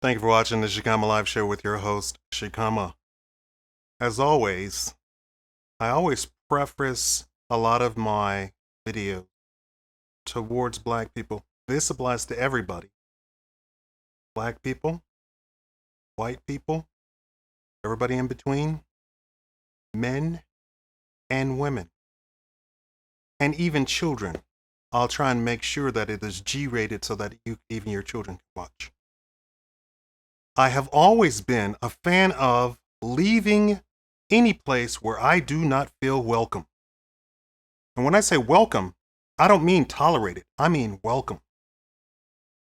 Thank you for watching the Shikama Live Show with your host, Shikama. As always, I always preface a lot of my videos towards black people. This applies to everybody. Black people, white people, everybody in between, men and women, and even children. I'll try and make sure that it is G-rated so that even your children can watch. I have always been a fan of leaving any place where I do not feel welcome. And when I say welcome, I don't mean tolerated. I mean welcome.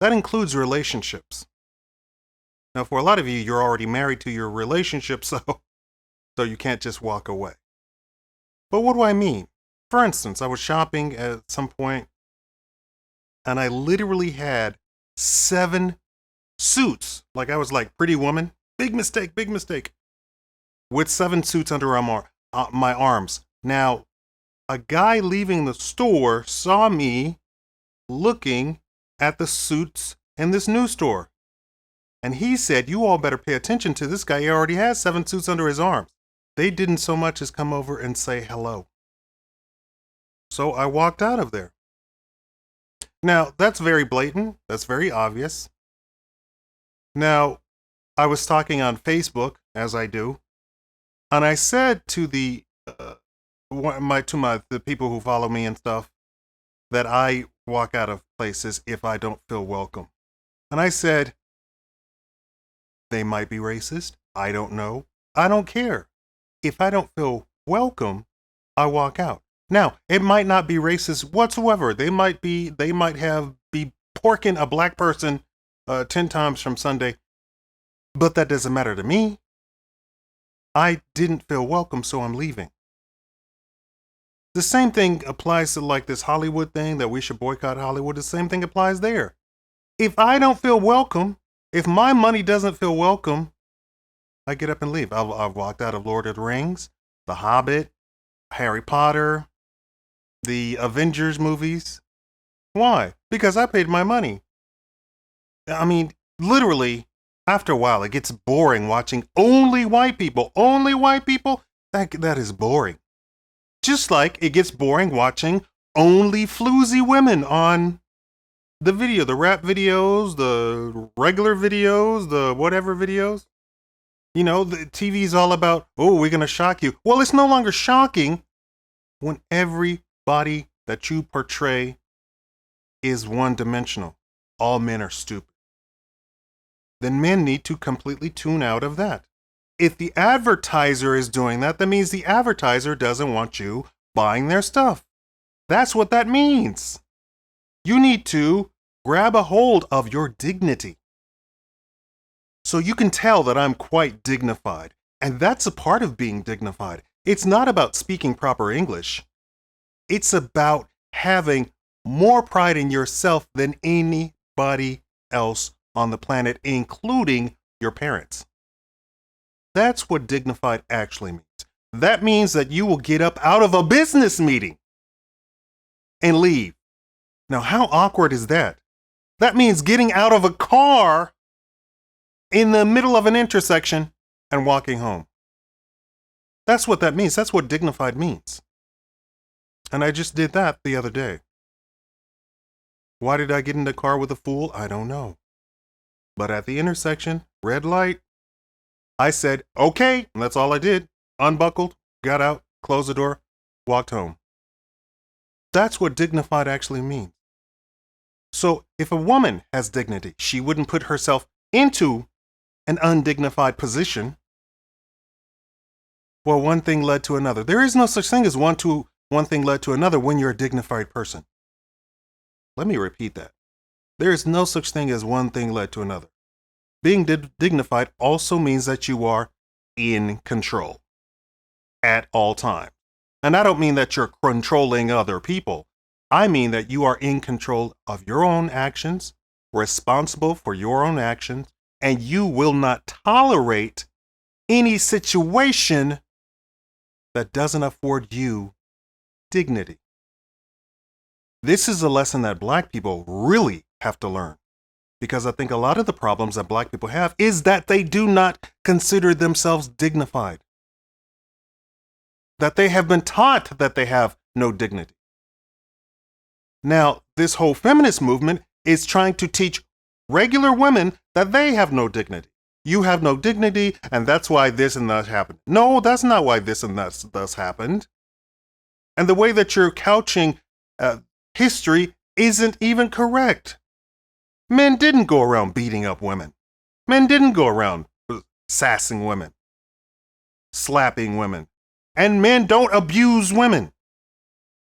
That includes relationships. Now, for a lot of you, you're already married to your relationship, so you can't just walk away. But what do I mean? For instance, I was shopping at some point, and I literally had 7 suits. Like I was like Pretty Woman. Big mistake, with 7 suits under my arms. Now, a guy leaving the store saw me looking at the suits in this new store. And he said, "You all better pay attention to this guy. He already has 7 suits under his arms." They didn't so much as come over and say hello. So I walked out of there. Now, that's very blatant. That's very obvious. Now, I was talking on Facebook, as I do, and I said to the people who follow me and stuff that I walk out of places if I don't feel welcome. And I said, they might be racist. I don't know. I don't care. If I don't feel welcome, I walk out. Now, it might not be racist whatsoever. They might be porking a black person 10 times from Sunday, but that doesn't matter to me. I didn't feel welcome, so I'm leaving. The same thing applies to like this Hollywood thing that we should boycott Hollywood. The same thing applies there. If I don't feel welcome, if my money doesn't feel welcome, I get up and leave. I've walked out of Lord of the Rings, The Hobbit, Harry Potter, the Avengers movies. Why? Because I paid my money. I mean, literally, after a while, it gets boring watching only white people. Only white people? That is boring. Just like it gets boring watching only floozy women on the video, the rap videos, the regular videos, the whatever videos. You know, the TV's all about, oh, we're going to shock you. Well, it's no longer shocking when everybody that you portray is one-dimensional. All men are stupid. Then men need to completely tune out of that. If the advertiser is doing that, that means the advertiser doesn't want you buying their stuff. That's what that means. You need to grab a hold of your dignity. So you can tell that I'm quite dignified. And that's a part of being dignified. It's not about speaking proper English. It's about having more pride in yourself than anybody else on the planet, including your parents. That's what dignified actually means. That means that you will get up out of a business meeting and leave. Now, how awkward is that? That means getting out of a car in the middle of an intersection and walking home. That's what that means. That's what dignified means. And I just did that the other day. Why did I get in the car with a fool? I don't know. But at the intersection, red light, I said, okay, and that's all I did. Unbuckled, got out, closed the door, walked home. That's what dignified actually means. So if a woman has dignity, she wouldn't put herself into an undignified position. Well, one thing led to another. There is no such thing as one thing led to another when you're a dignified person. Let me repeat that. There is no such thing as one thing led to another. Being dignified also means that you are in control at all times. And I don't mean that you're controlling other people. I mean that you are in control of your own actions, responsible for your own actions, and you will not tolerate any situation that doesn't afford you dignity. This is a lesson that black people really have to learn, Because I think a lot of the problems that black people have is that they do not consider themselves dignified. That they have been taught that they have no dignity. Now, this whole feminist movement is trying to teach regular women that they have no dignity. You have no dignity, and that's why this and that happened. No, that's not why this and that thus happened. And the way that you're couching history isn't even correct. Men didn't go around beating up women. Men didn't go around sassing women, slapping women. And men don't abuse women.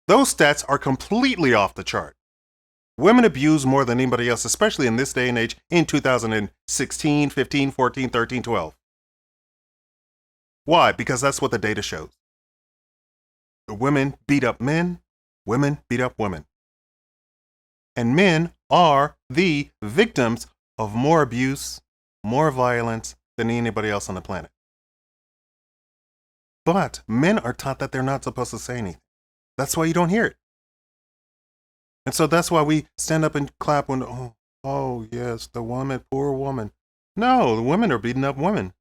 Those stats are completely off the chart. Women abuse more than anybody else, especially in this day and age in 2016, 15, 14, 13, 12. Why? Because that's what the data shows. The women beat up men, women beat up women. And men are the victims of more abuse, more violence than anybody else on the planet. But men are taught that they're not supposed to say anything. That's why you don't hear it. And so that's why we stand up and clap when, oh yes, the woman, poor woman. No, the women are beating up women.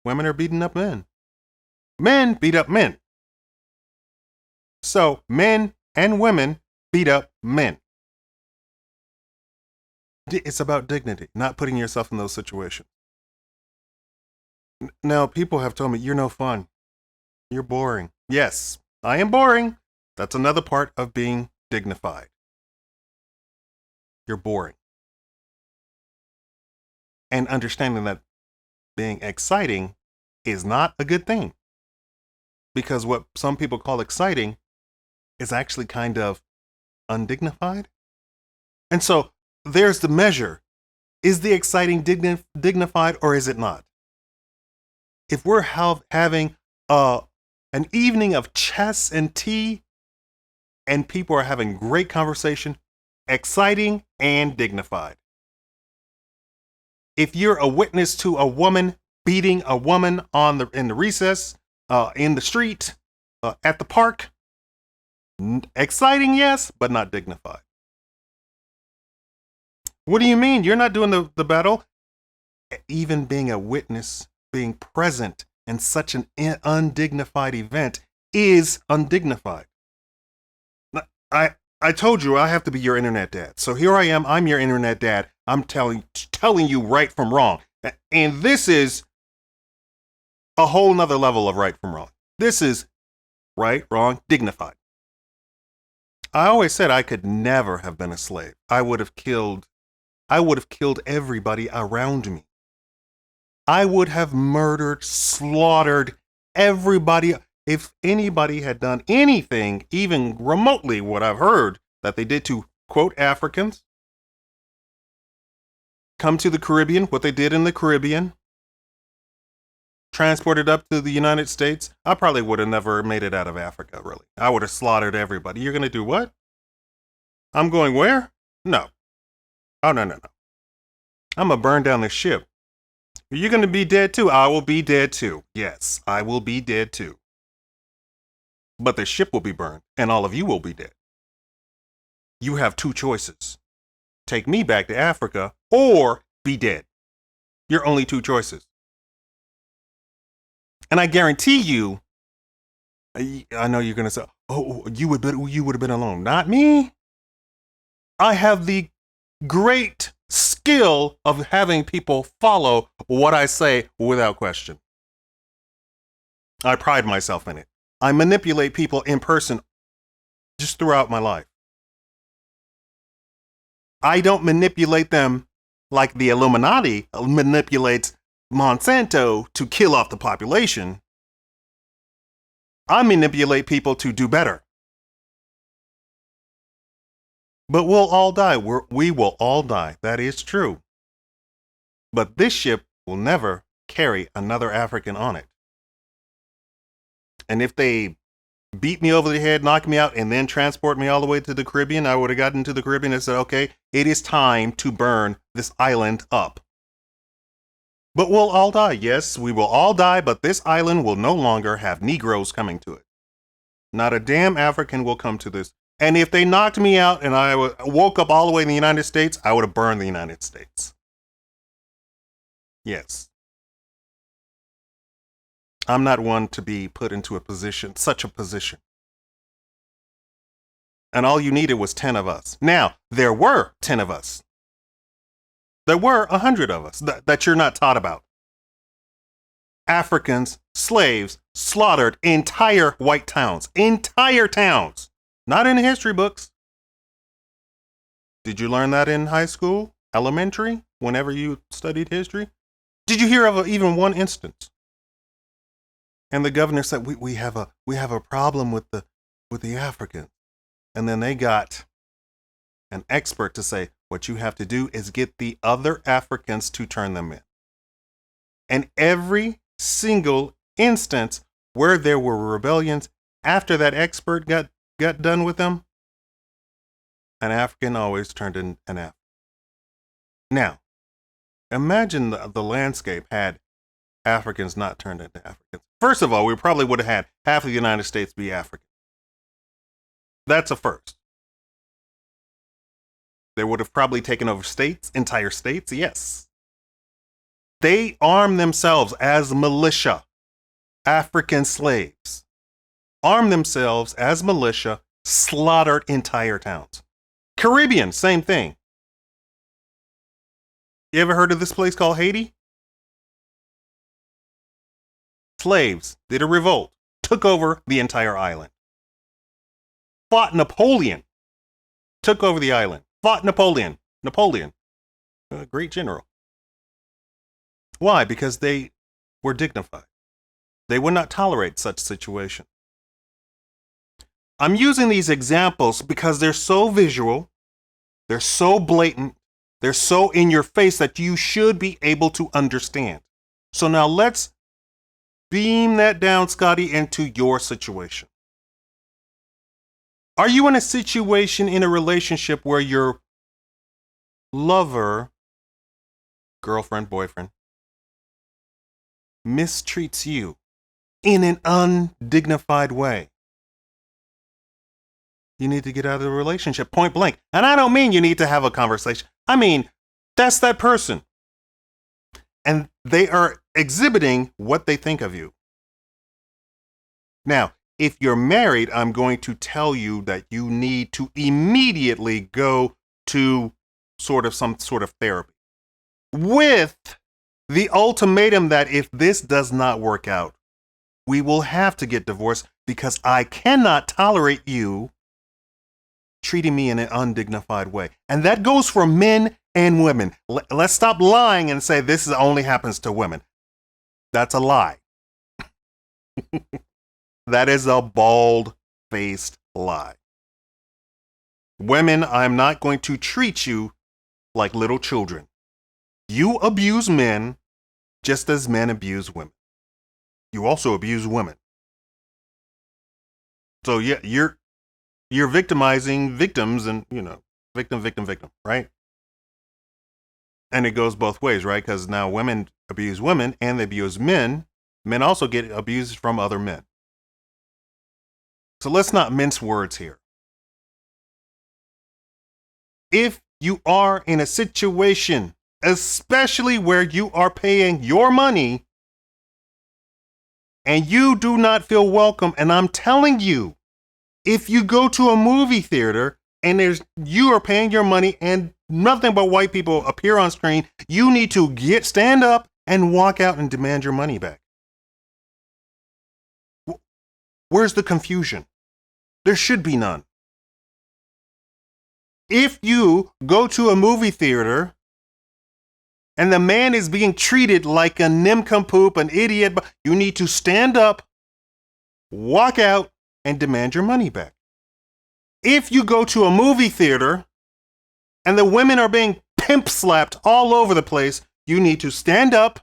Women are beating up men. Men beat up men. So men and women beat up men. It's about dignity, not putting yourself in those situations. Now, people have told me, you're no fun. You're boring. Yes, I am boring. That's another part of being dignified. You're boring. And understanding that being exciting is not a good thing. Because what some people call exciting is actually kind of undignified. And so there's the measure. Is the exciting dignified or is it not? If we're having an evening of chess and tea and people are having great conversation, exciting and dignified. If you're a witness to a woman beating a woman in the recess, in the street, at the park, exciting, yes, but not dignified. What do you mean? You're not doing the battle? Even being a witness, being present in such an undignified event is undignified. I told you I have to be your internet dad. So here I am. I'm your internet dad. I'm telling you right from wrong. And this is a whole nother level of right from wrong. This is right, wrong, dignified. I always said I could never have been a slave. I would have killed everybody around me. I would have murdered, slaughtered everybody. If anybody had done anything, even remotely what I've heard that they did to, quote, Africans, come to the Caribbean, what they did in the Caribbean, transported up to the United States, I probably would have never made it out of Africa, really. I would have slaughtered everybody. You're going to do what? I'm going where? No. Oh, no. I'm going to burn down the ship. You're going to be dead too. I will be dead too. Yes, I will be dead too. But the ship will be burned, and all of you will be dead. You have two choices. Take me back to Africa, or be dead. Your only two choices. And I guarantee you, I know you're going to say, oh, you would have been alone. Not me. I have the great skill of having people follow what I say without question. I pride myself in it. I manipulate people in person just throughout my life. I don't manipulate them like the Illuminati manipulates Monsanto to kill off the population. I manipulate people to do better. But we'll all die. We will all die. That is true. But this ship will never carry another African on it. And if they beat me over the head, knock me out, and then transport me all the way to the Caribbean, I would have gotten to the Caribbean and said, okay, it is time to burn this island up. But we'll all die. Yes, we will all die, but this island will no longer have Negroes coming to it. Not a damn African will come to this. And if they knocked me out and I woke up all the way in the United States, I would have burned the United States. Yes. I'm not one to be put into such a position. And all you needed was 10 of us. Now, there were 10 of us. There were 100 of us that you're not taught about. Africans, slaves, slaughtered entire white towns. Entire towns. Not in the history books. Did you learn that in high school, elementary, whenever you studied history? Did you hear of even one instance? And the governor said, we have a problem with the Africans. And then they got an expert to say, what you have to do is get the other Africans to turn them in. And every single instance where there were rebellions, after that expert got done with them, an African always turned in an African. Now, imagine the landscape had Africans not turned into Africans. First of all, we probably would have had half of the United States be African. That's a first. They would have probably taken over states, entire states, yes. They armed themselves as militia, African slaves. Armed themselves as militia, slaughtered entire towns. Caribbean, same thing. You ever heard of this place called Haiti? Slaves did a revolt, took over the entire island. Fought Napoleon, took over the island. Fought Napoleon, a great general. Why? Because they were dignified. They would not tolerate such situation. I'm using these examples because they're so visual, they're so blatant, they're so in your face that you should be able to understand. So now let's beam that down, Scotty, into your situation. Are you in a situation in a relationship where your lover, girlfriend, boyfriend, mistreats you in an undignified way? You need to get out of the relationship, point blank. And I don't mean you need to have a conversation. I mean, that's that person. And they are exhibiting what they think of you. Now, if you're married, I'm going to tell you that you need to immediately go to some sort of therapy with the ultimatum that if this does not work out, we will have to get divorced because I cannot tolerate you treating me in an undignified way. And that goes for men and women. Let's stop lying and say this only happens to women. That's a lie. That is a bald-faced lie. Women, I'm not going to treat you like little children. You abuse men just as men abuse women. You also abuse women. So yeah, you're victimizing victims and, victim, right? And it goes both ways, right? Because now women abuse women and they abuse men. Men also get abused from other men. So let's not mince words here. If you are in a situation, especially where you are paying your money and you do not feel welcome, and I'm telling you, if you go to a movie theater and you are paying your money and nothing but white people appear on screen, you need to stand up and walk out and demand your money back. Where's the confusion? There should be none. If you go to a movie theater and the man is being treated like a nincompoop, an idiot, you need to stand up, walk out, and demand your money back. If you go to a movie theater and the women are being pimp slapped all over the place, you need to stand up,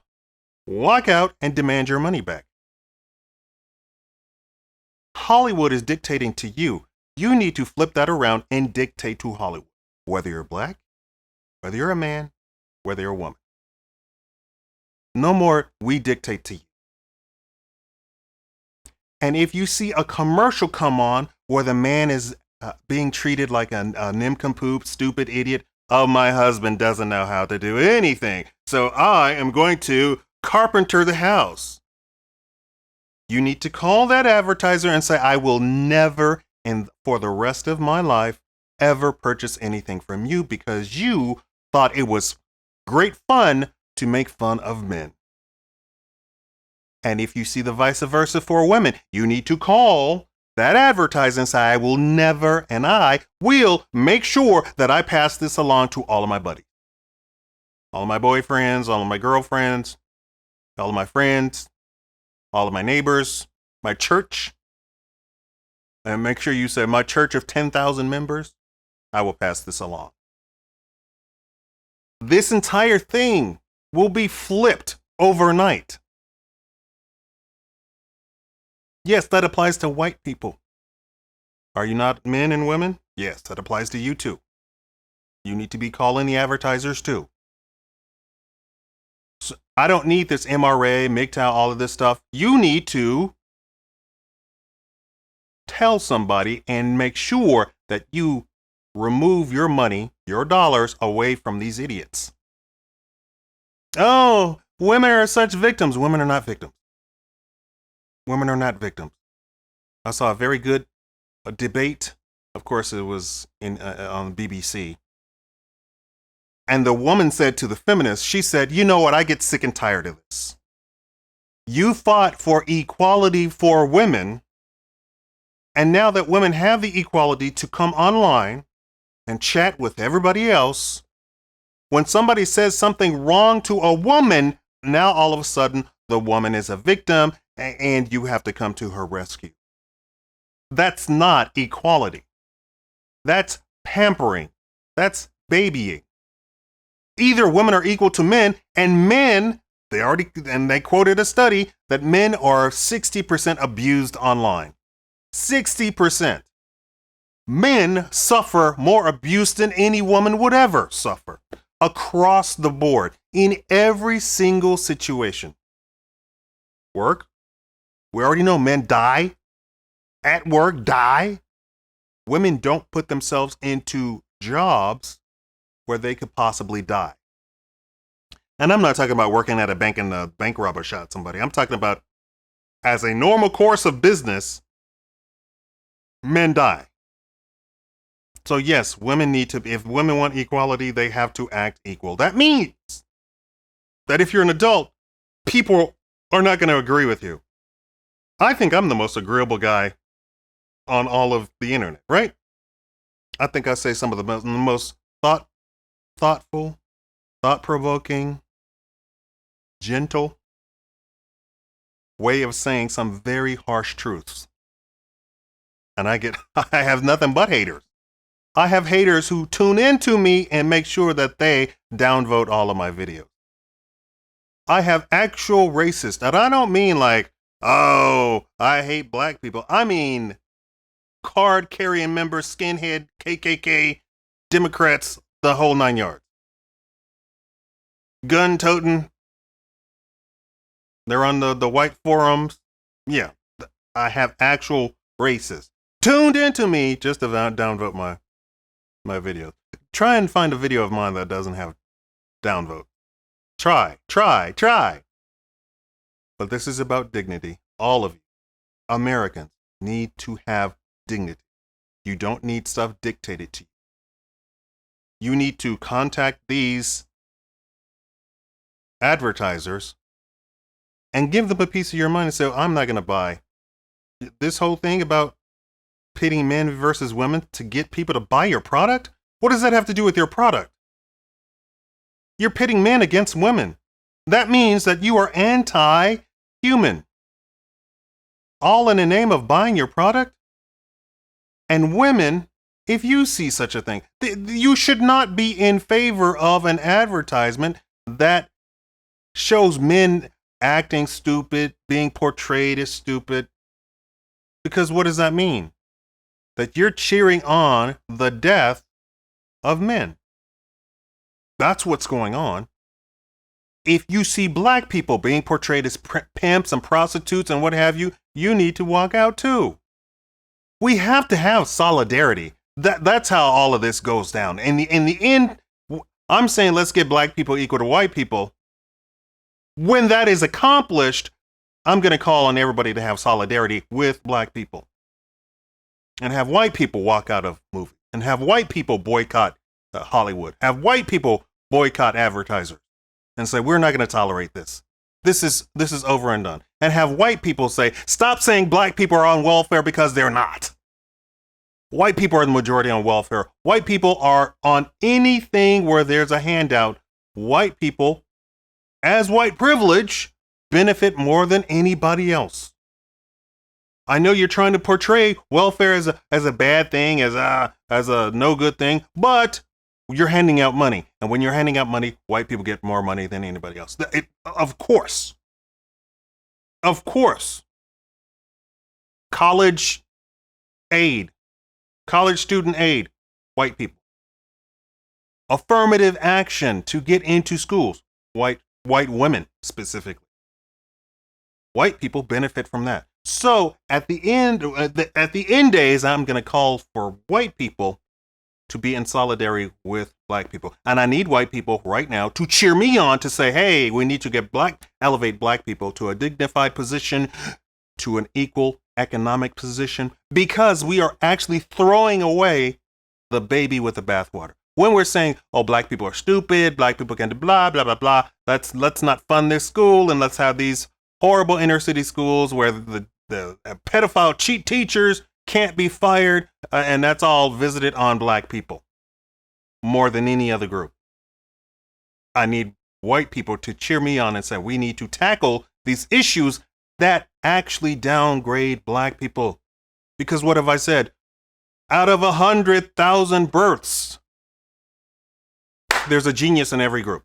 walk out, and demand your money back. Hollywood is dictating to you. You need to flip that around and dictate to Hollywood. Whether you're black, whether you're a man, whether you're a woman. No more we dictate to you. And if you see a commercial come on where the man is being treated like a nincompoop, stupid idiot. Oh, my husband doesn't know how to do anything, so I am going to carpenter the house. You need to call that advertiser and say, I will never, and for the rest of my life, ever purchase anything from you because you thought it was great fun to make fun of men. And if you see the vice versa for women, you need to call that advertiser and say, I will never, and I will make sure that I pass this along to all of my buddies, all of my boyfriends, all of my girlfriends, all of my friends, all of my neighbors, my church. And make sure you say, my church of 10,000 members, I will pass this along. This entire thing will be flipped overnight. Yes, that applies to white people. Are you not men and women? Yes, that applies to you too. You need to be calling the advertisers too. So I don't need this MRA, MGTOW, all of this stuff. You need to tell somebody and make sure that you remove your money, your dollars, away from these idiots. Oh, women are such victims. Women are not victims. Women are not victims. I saw a very good debate. Of course, it was on BBC. And the woman said to the feminists, she said, you know what? I get sick and tired of this. You fought for equality for women. And now that women have the equality to come online and chat with everybody else, when somebody says something wrong to a woman, now all of a sudden the woman is a victim and you have to come to her rescue. That's not equality. That's pampering. That's babying. Either women are equal to men, and men, they quoted a study that men are 60% abused online. 60%. Men suffer more abuse than any woman would ever suffer across the board in every single situation. Work. We already know men die. At work, die. Women don't put themselves into jobs where they could possibly die. And I'm not talking about working at a bank and the bank robber shot somebody. I'm talking about as a normal course of business, men die. So yes, women need to, if women want equality, they have to act equal. That means that if you're an adult, people are not going to agree with you. I think I'm the most agreeable guy on all of the internet, right? I think I say some of the most thoughtful, thought-provoking, gentle way of saying some very harsh truths. And I have nothing but haters. I have haters who tune into me and make sure that they downvote all of my videos. I have actual racists, and I don't mean like, oh, I hate black people. I mean card-carrying members, skinhead, KKK, Democrats, the whole 9 yards. Gun-toting. They're on the white forums. Yeah, I have actual racists tuned into me just to downvote my videos. Try and find a video of mine that doesn't have downvote. Try. But this is about dignity. All of you, Americans, need to have dignity. You don't need stuff dictated to you. You need to contact these advertisers and give them a piece of your mind and say, I'm not going to buy this whole thing about pitting men versus women to get people to buy your product. What does that have to do with your product? You're pitting men against women. That means that you are anti-human. All in the name of buying your product? And women, if you see such a thing, you should not be in favor of an advertisement that shows men acting stupid, being portrayed as stupid. Because what does that mean? That you're cheering on the death of men. That's what's going on. If you see black people being portrayed as pimps and prostitutes and what have you, you need to walk out too. We have to have solidarity. That's how all of this goes down. In the end, I'm saying let's get black people equal to white people. When that is accomplished, I'm going to call on everybody to have solidarity with black people. And have white people walk out of movies. And have white people boycott Hollywood. Have white people boycott advertisers. And say, we're not going to tolerate this. This is over and done. And have white people say, stop saying black people are on welfare because they're not. White people are the majority on welfare. White people are on anything where there's a handout. White people, as white privilege, benefit more than anybody else. I know you're trying to portray welfare as a bad thing, as a no good thing, but you're handing out money. And when you're handing out money, white people get more money than anybody else. Of course. Of course. College aid, college student aid, white people. Affirmative action to get into schools, white women specifically. White people benefit from that. So at the end days, I'm going to call for white people to be in solidarity with black people. And I need white people right now to cheer me on to say, hey, we need to elevate black people to a dignified position, to an equal economic position, because we are actually throwing away the baby with the bathwater. When we're saying, oh, black people are stupid, black people can do blah, blah, blah, blah, let's not fund their school and let's have these horrible inner city schools where the pedophile cheat teachers can't be fired, and that's all visited on black people more than any other group. I need white people to cheer me on and say we need to tackle these issues that actually downgrade black people. Because what have I said? Out of 100,000 births, there's a genius in every group.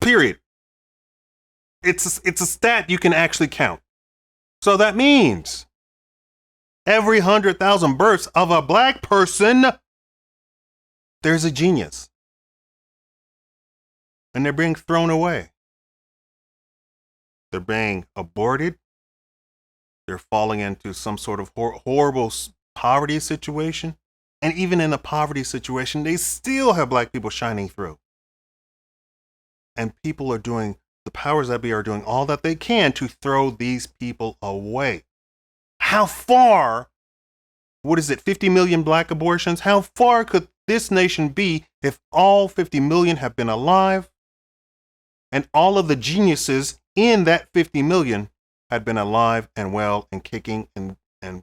Period. It's a stat you can actually count. So that means every 100,000 births of a black person, there's a genius. And they're being thrown away. They're being aborted. They're falling into some sort of horrible poverty situation. And even in a poverty situation, they still have black people shining through. And the powers that be are doing all that they can to throw these people away. How far, 50 million black abortions? How far could this nation be if all 50 million have been alive and all of the geniuses in that 50 million had been alive and well and kicking and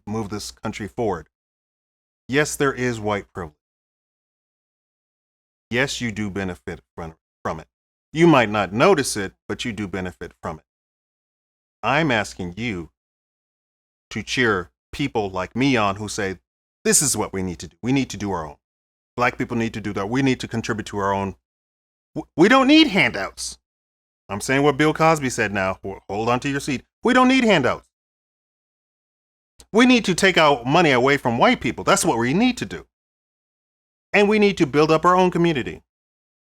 move this country forward? Yes, there is white privilege. Yes, you do benefit from it. You might not notice it, but you do benefit from it. I'm asking you to cheer people like me on who say, this is what we need to do. We need to do our own. Black people need to do that. We need to contribute to our own. We don't need handouts. I'm saying what Bill Cosby said now. Hold on to your seat. We don't need handouts. We need to take our money away from white people. That's what we need to do. And we need to build up our own community.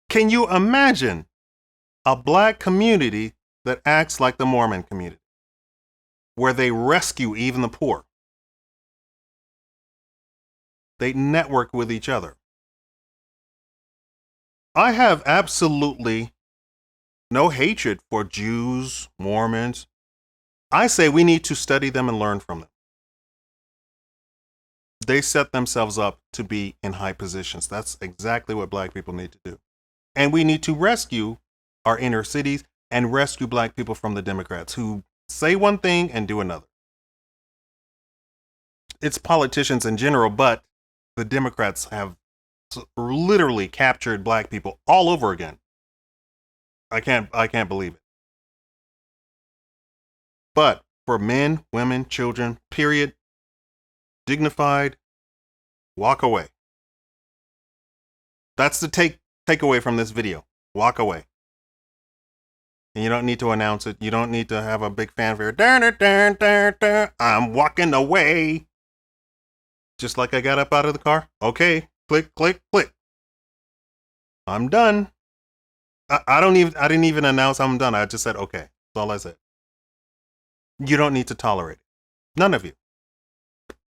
Can you imagine a black community that acts like the Mormon community, where they rescue even the poor? They network with each other. I have absolutely no hatred for Jews, Mormons. I say we need to study them and learn from them. They set themselves up to be in high positions. That's exactly what black people need to do. And we need to rescue our inner cities and rescue black people from the Democrats who say one thing and do another. It's politicians in general, but the Democrats have literally captured black people all over again. I can't believe it. But for men, women, children, period, dignified, walk away. That's the takeaway from this video. Walk away. And you don't need to announce it. You don't need to have a big fanfare. I'm walking away. Just like I got up out of the car. Okay. Click, click, click. I'm done. I didn't even announce I'm done. I just said, okay. That's all I said. You don't need to tolerate it. None of you.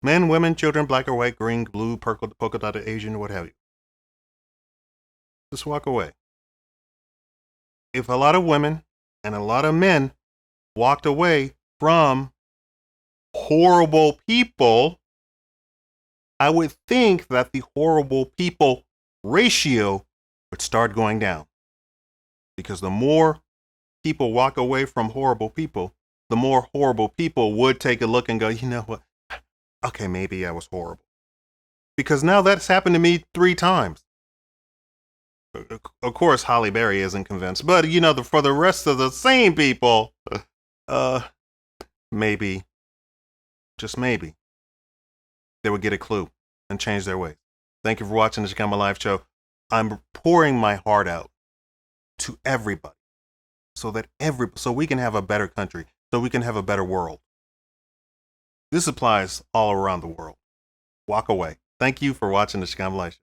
Men, women, children, black or white, green, blue, purple, polka dotted, Asian, what have you. Just walk away. If a lot of women and a lot of men walked away from horrible people, I would think that the horrible people ratio would start going down. Because the more people walk away from horrible people, the more horrible people would take a look and go, you know what? Okay, maybe I was horrible. Because now that's happened to me 3 times. Of course, Holly Berry isn't convinced, but for the rest of the same people, maybe, just maybe, they would get a clue and change their ways. Thank you for watching the Chicama Live Show. I'm pouring my heart out to everybody so we can have a better country, so we can have a better world. This applies all around the world. Walk away. Thank you for watching the Chicama Live Show.